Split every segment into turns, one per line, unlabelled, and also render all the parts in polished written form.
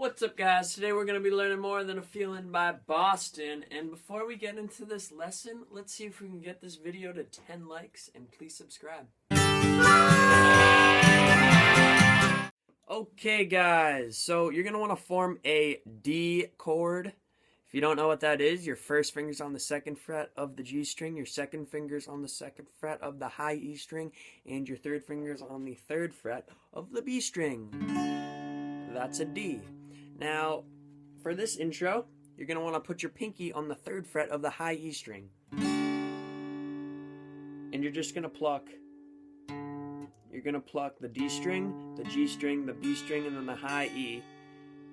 What's up, guys? Today we're going to be learning More Than a Feeling by Boston. And before we get into this lesson, let's see if we can get this video to 10 likes, and please subscribe. Okay, guys, so you're going to want to form a D chord. If you don't know what that is, your first finger's on the second fret of the G string, your second finger's on the second fret of the high E string, and your third finger's on the third fret of the B string. That's a D. Now, for this intro, you're going to want to put your pinky on the third fret of the high E string. And you're just going to pluck. You're going to pluck the D string, the G string, the B string, and then the high E.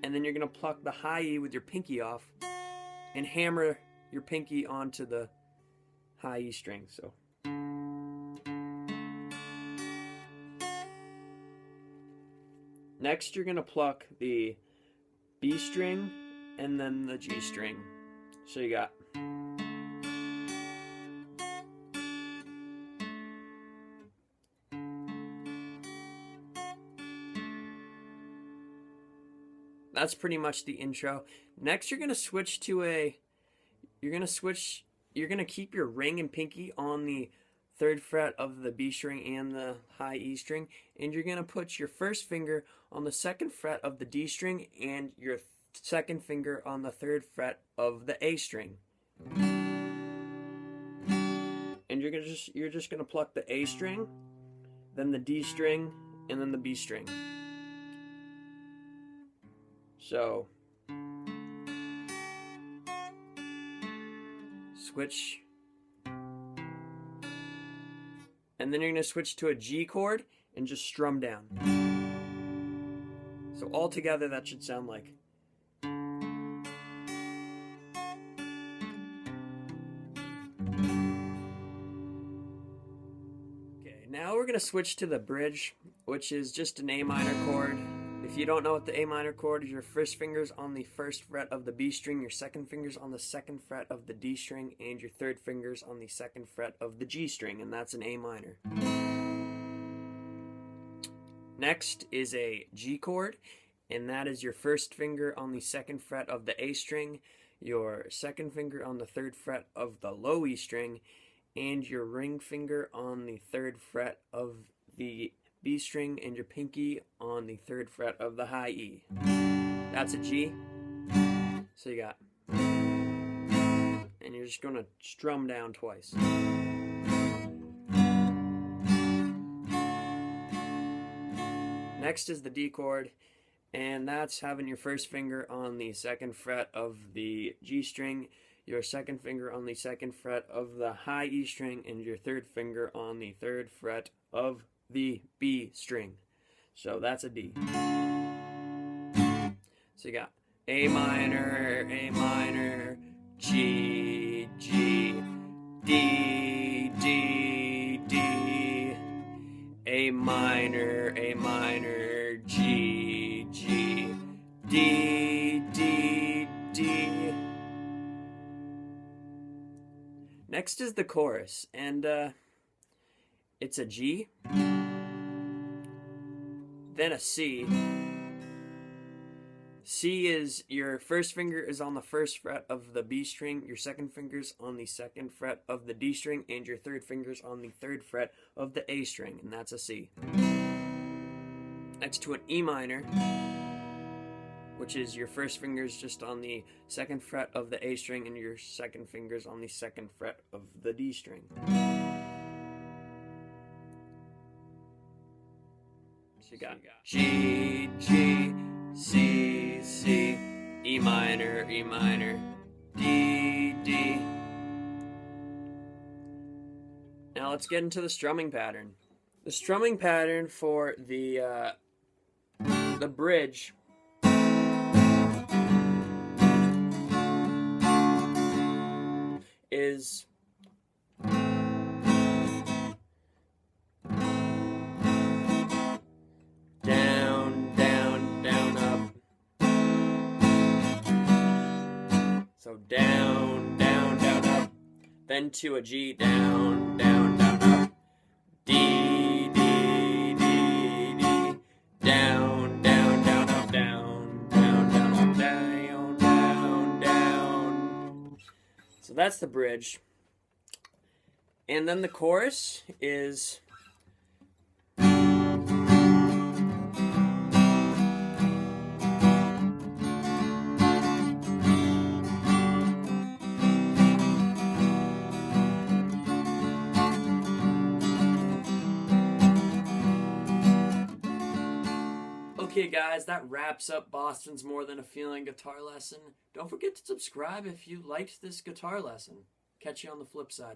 And then you're going to pluck the high E with your pinky off and hammer your pinky onto the high E string. So. Next, you're going to pluck the B string and then the G string. So you got that's pretty much the intro. Next, you're going to switch to you're going to keep your ring and pinky on the third fret of the B string and the high E string, and you're going to put your first finger on the second fret of the D string and your second finger on the third fret of the A string. And you're just going to pluck the A string, then the D string, and then the B string. So switch. And then you're going to switch to a G chord and just strum down. So all together that should sound like. Okay, now we're going to switch to the bridge, which is just an A minor chord. If you don't know what the A minor chord is, your first finger's on the first fret of the B string, your second finger's on the second fret of the D string, and your third finger's on the second fret of the G string, and that's an A minor. Next is a G chord, and that is your first finger on the second fret of the A string, your second finger on the third fret of the low E string, and your ring finger on the third fret of the B string, and your pinky on the third fret of the high E. That's a G. So you got, and you're just going to strum down twice. Next is the D chord, and that's having your first finger on the second fret of the G string, your second finger on the second fret of the high E string, and your third finger on the third fret of the B string. So that's a D. So you got A minor, G, G, D, D, D, A minor, G, G, D, D, D. Next is the chorus, and it's a G, then a C. C is your first finger is on the first fret of the B string, your second finger's on the second fret of the D string, and your third finger's on the third fret of the A string, and that's a C. Next to an E minor, which is your first finger's just on the second fret of the A string, and your second finger's on the second fret of the D string. So you got G, G, C, C, E minor, D, D. Now let's get into the strumming pattern. The strumming pattern for the bridge is so down, down, down, up, then to a G, down, down, down, up, D, D, D, D, down, down, down, up, down, down, down, that's the bridge. And then the chorus is... Okay guys, that wraps up Boston's More Than a Feeling guitar lesson. Don't forget to subscribe if you liked this guitar lesson. Catch you on the flip side.